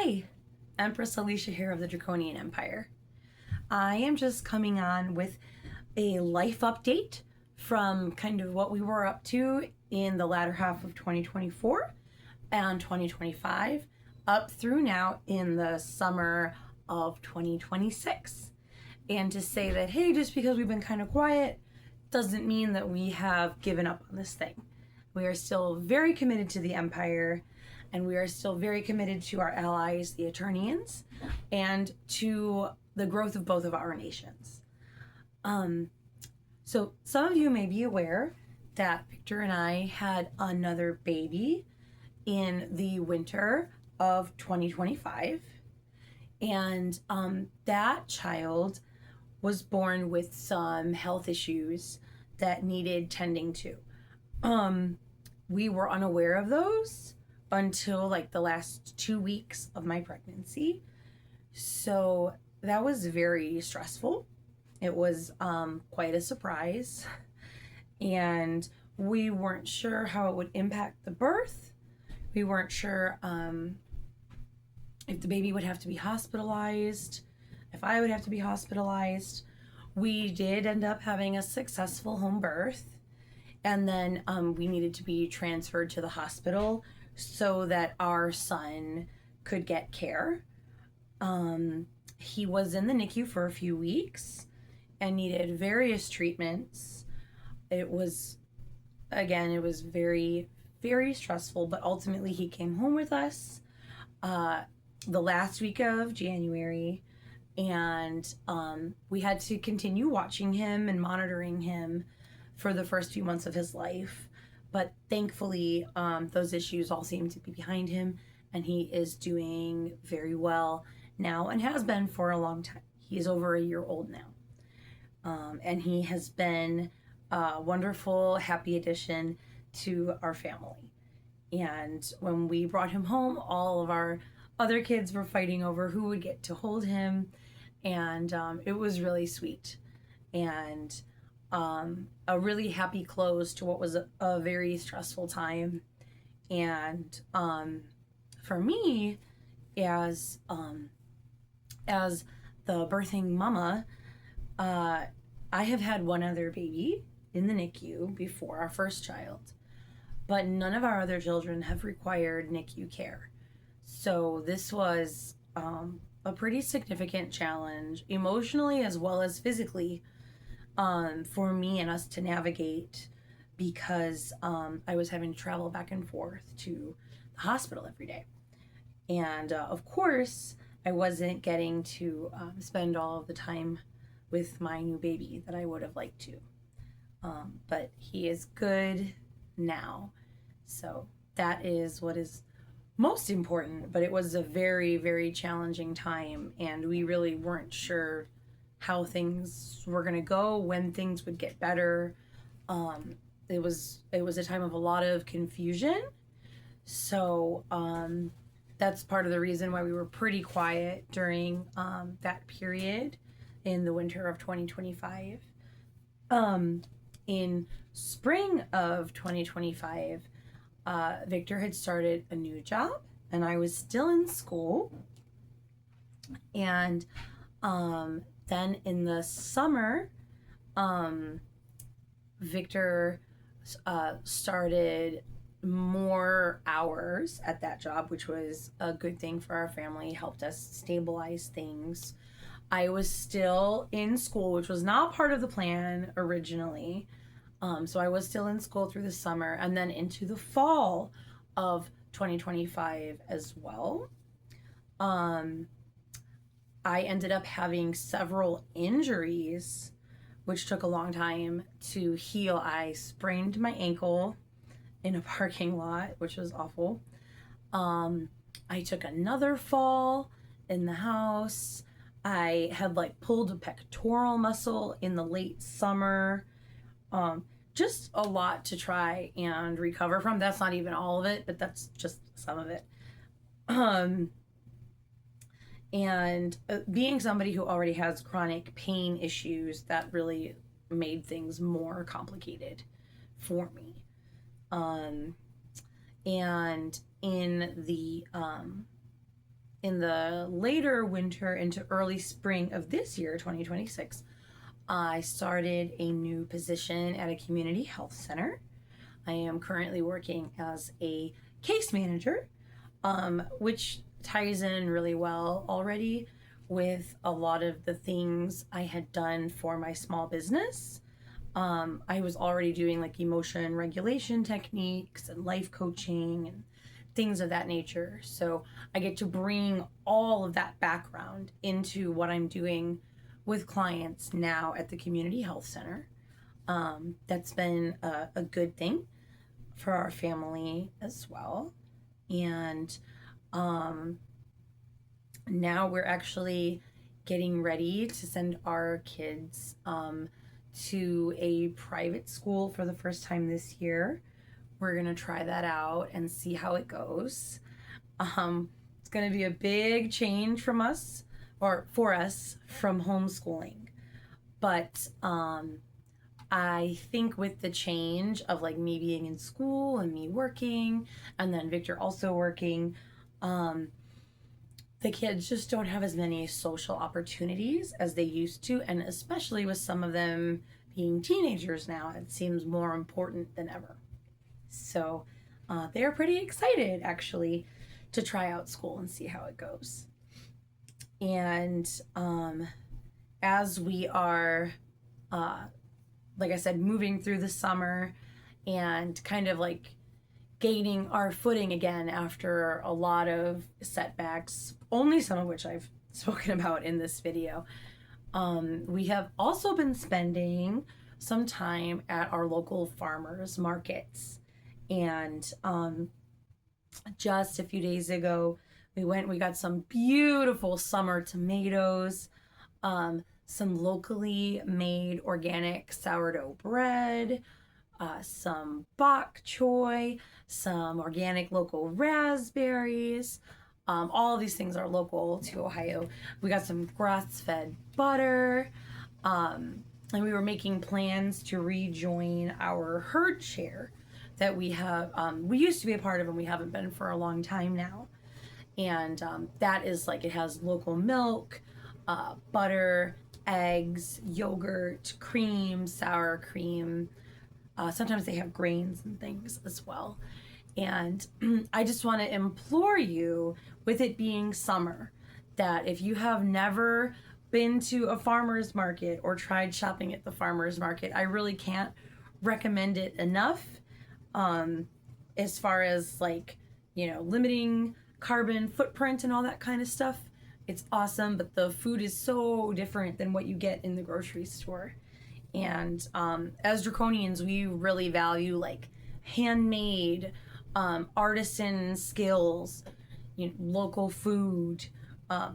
Hi, Empress Alicia here of the Draconian Empire. I am just coming on with a life update from kind of what we were up to in the latter half of 2024 and 2025 up through now in the summer of 2026. And to say that, hey, just because we've been kind of quiet doesn't mean that we have given up on this thing. We are still very committed to the Empire, and we are still very committed to our allies, the Eternians, and to the growth of both of our nations. So some of you may be aware that Victor and I had another baby in the winter of 2025, and that child was born with some health issues that needed tending to. We were unaware of those until like the last 2 weeks of my pregnancy. So that was very stressful. It was quite a surprise. And we weren't sure how it would impact the birth. We weren't sure if the baby would have to be hospitalized, if I would have to be hospitalized. We did end up having a successful home birth. And then we needed to be transferred to the hospital so that our son could get care. He was in the NICU for a few weeks and needed various treatments. It was very, very stressful, but ultimately he came home with us the last week of January, and we had to continue watching him and monitoring him for the first few months of his life. But thankfully, those issues all seem to be behind him, and he is doing very well now and has been for a long time. He's over a year old now. And he has been a wonderful, happy addition to our family. And when we brought him home, all of our other kids were fighting over who would get to hold him. And it was really sweet. And a really happy close to what was a very stressful time. And for me, as the birthing mama, I have had one other baby in the NICU before our first child, but none of our other children have required NICU care. So this was a pretty significant challenge, emotionally as well as physically, for me and us to navigate, because I was having to travel back and forth to the hospital every day. And of course, I wasn't getting to spend all of the time with my new baby that I would have liked to. But he is good now. So that is what is most important. But it was a very, very challenging time, and we really weren't sure how things were going to go, when things would get better. It was a time of a lot of confusion. So that's part of the reason why we were pretty quiet during that period in the winter of 2025. In spring of 2025, Victor had started a new job, and I was still in school. And then in the summer, Victor started more hours at that job, which was a good thing for our family, helped us stabilize things. I was still in school, which was not part of the plan originally. So I was still in school through the summer and then into the fall of 2025 as well. I ended up having several injuries, which took a long time to heal. I sprained my ankle in a parking lot, which was awful. I took another fall in the house. I had pulled a pectoral muscle in the late summer. Just a lot to try and recover from. That's not even all of it, but that's just some of it. And being somebody who already has chronic pain issues, that really made things more complicated for me. And in the in the later winter into early spring of this year, 2026, I started a new position at a community health center. I am currently working as a case manager, which ties in really well already with a lot of the things I had done for my small business. I was already doing like emotion regulation techniques and life coaching and things of that nature. So I get to bring all of that background into what I'm doing with clients now at the community health center. That's been a good thing for our family as well. And now we're actually getting ready to send our kids to a private school for the first time this year. We're going to try that out and see how it goes. It's going to be a big change from us, or for us, from homeschooling. But I think with the change of like me being in school and me working, and then Victor also working, the kids just don't have as many social opportunities as they used to. And especially with some of them being teenagers now, it seems more important than ever. So they're pretty excited actually to try out school and see how it goes. And as we are, like I said, moving through the summer and kind of like gaining our footing again after a lot of setbacks, only some of which I've spoken about in this video, we have also been spending some time at our local farmers markets. And just a few days ago, we got some beautiful summer tomatoes, some locally made organic sourdough bread, some bok choy, some organic local raspberries. All of these things are local to Ohio. We got some grass-fed butter, and we were making plans to rejoin our herd share that we have. We used to be a part of, and we haven't been for a long time now. And that is like, it has local milk, butter, eggs, yogurt, cream, sour cream. Sometimes they have grains and things as well. And I just want to implore you, with it being summer, that if you have never been to a farmer's market or tried shopping at the farmer's market, I really can't recommend it enough. As far as like, limiting carbon footprint and all that kind of stuff. It's awesome, but the food is so different than what you get in the grocery store. And as Draconians, we really value like handmade, artisan skills, local food,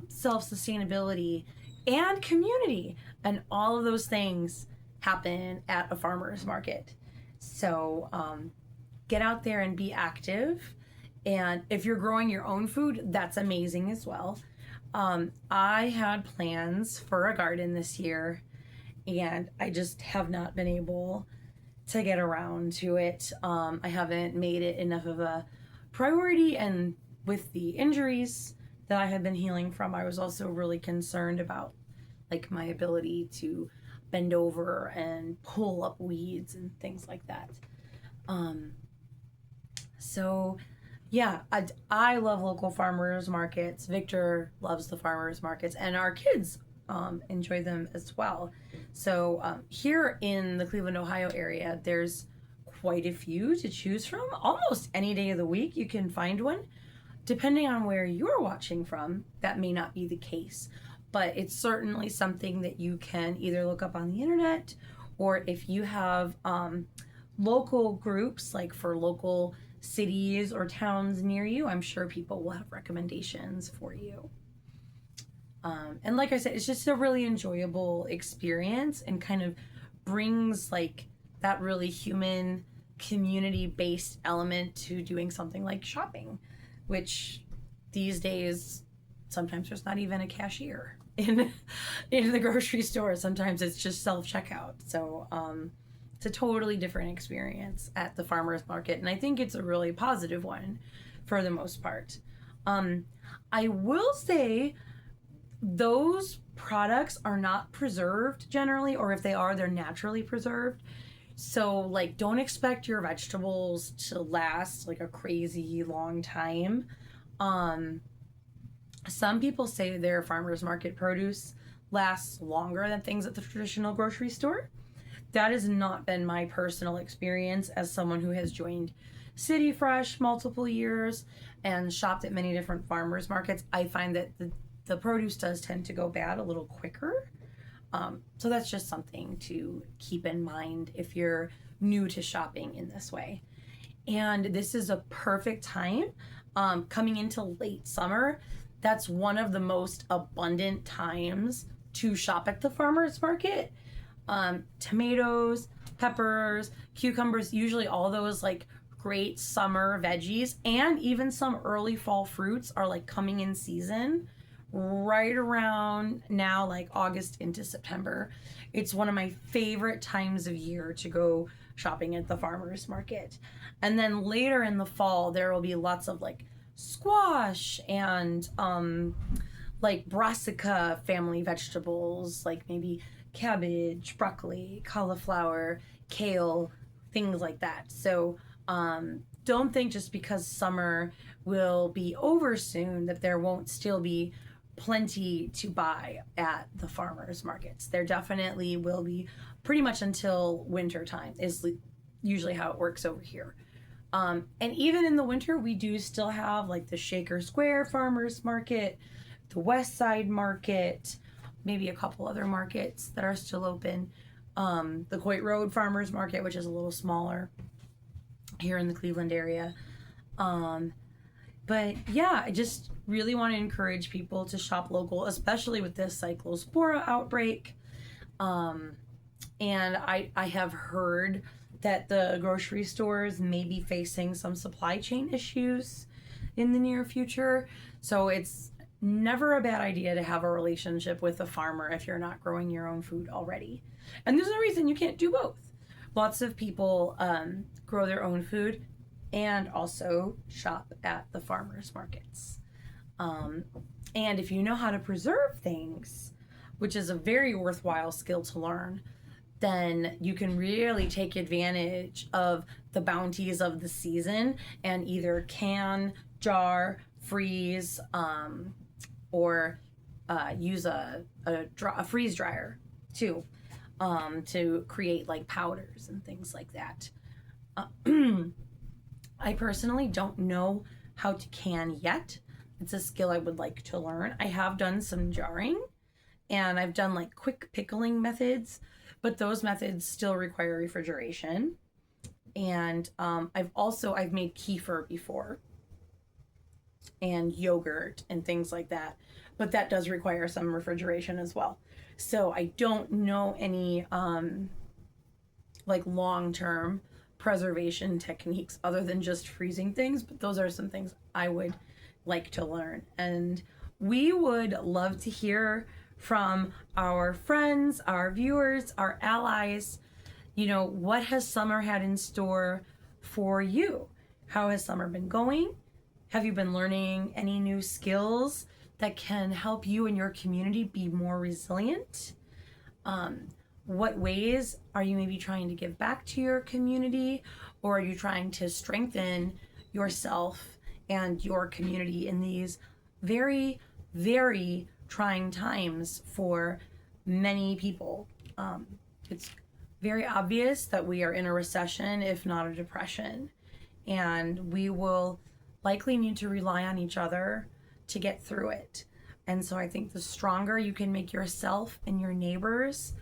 self-sustainability, and community. And all of those things happen at a farmer's market. So get out there and be active. And if you're growing your own food, that's amazing as well. I had plans for a garden this year, and I just have not been able to get around to it. I haven't made it enough of a priority, and with the injuries that I have been healing from, I was also really concerned about like my ability to bend over and pull up weeds and things like that. So yeah, I love local farmers markets. Victor loves the farmers markets, and our kids enjoy them as well. So here in the Cleveland, Ohio area, there's quite a few to choose from. Almost any day of the week you can find one. Depending on where you're watching from, that may not be the case, but it's certainly something that you can either look up on the internet, or if you have local groups, like for local cities or towns near you, I'm sure people will have recommendations for you. And like I said, it's just a really enjoyable experience and kind of brings like that really human, community-based element to doing something like shopping, which these days sometimes there's not even a cashier in the grocery store. Sometimes it's just self-checkout. So it's a totally different experience at the farmer's market, and I think it's a really positive one for the most part. I will say those products are not preserved generally, or if they are, they're naturally preserved. So, like, don't expect your vegetables to last like a crazy long time. Um, some people say their farmers market produce lasts longer than things at the traditional grocery store. That has not been my personal experience as someone who has joined City Fresh multiple years and shopped at many different farmers markets. I find that the produce does tend to go bad a little quicker. So that's just something to keep in mind if you're new to shopping in this way. And this is a perfect time coming into late summer. That's one of the most abundant times to shop at the farmers market. Tomatoes, peppers, cucumbers, usually all those like great summer veggies, and even some early fall fruits are like coming in season right around now, like August into September. It's one of my favorite times of year to go shopping at the farmers market. And then later in the fall, there will be lots of like squash and like brassica family vegetables, like maybe cabbage, broccoli, cauliflower, kale, things like that. So don't think just because summer will be over soon that there won't still be plenty to buy at the farmers markets. There definitely will be, pretty much until winter time is usually how it works over here. And even in the winter, we do still have like the Shaker Square Farmers Market, the West Side Market, maybe a couple other markets that are still open. The Coit Road Farmers Market, which is a little smaller here in the Cleveland area. But yeah, I just really want to encourage people to shop local, especially with this cyclospora outbreak. And I have heard that the grocery stores may be facing some supply chain issues in the near future. So it's never a bad idea to have a relationship with a farmer if you're not growing your own food already. And there's no reason you can't do both. Lots of people grow their own food and also shop at the farmers markets. And if you know how to preserve things, which is a very worthwhile skill to learn, then you can really take advantage of the bounties of the season and either can, jar, freeze, or use a freeze dryer too, to create like powders and things like that. I personally don't know how to can yet. It's a skill I would like to learn. I have done some jarring and I've done like quick pickling methods, but those methods still require refrigeration. And I've made kefir before and yogurt and things like that, but that does require some refrigeration as well. So I don't know any like long-term preservation techniques other than just freezing things, but those are some things I would like to learn. And we would love to hear from our friends, our viewers, our allies. You know, what has summer had in store for you? How has summer been going? Have you been learning any new skills that can help you and your community be more resilient? What ways are you maybe trying to give back to your community, or are you trying to strengthen yourself and your community in these very, very trying times for many people? It's very obvious that we are in a recession, if not a depression, and we will likely need to rely on each other to get through it. And so I think the stronger you can make yourself and your neighbors,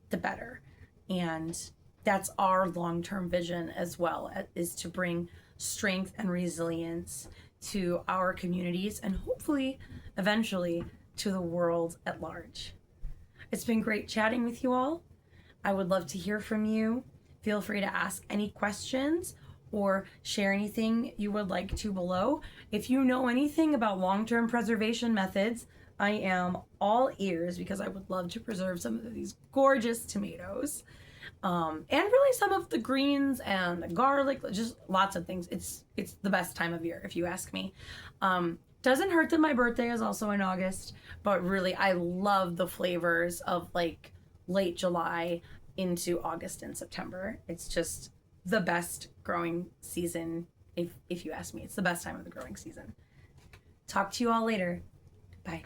the better. And that's our long-term vision as well, is to bring strength and resilience to our communities and hopefully eventually to the world at large. It's been great chatting with you all. I would love to hear from you. Feel free to ask any questions or share anything you would like to below. If you know anything about long-term preservation methods, I am all ears, because I would love to preserve some of these gorgeous tomatoes. And really some of the greens and the garlic, just lots of things. It's the best time of year, if you ask me. Doesn't hurt that my birthday is also in August, but really I love the flavors of like late July into August and September. It's just the best growing season if you ask me. It's the best time of the growing season. Talk to you all later. Bye.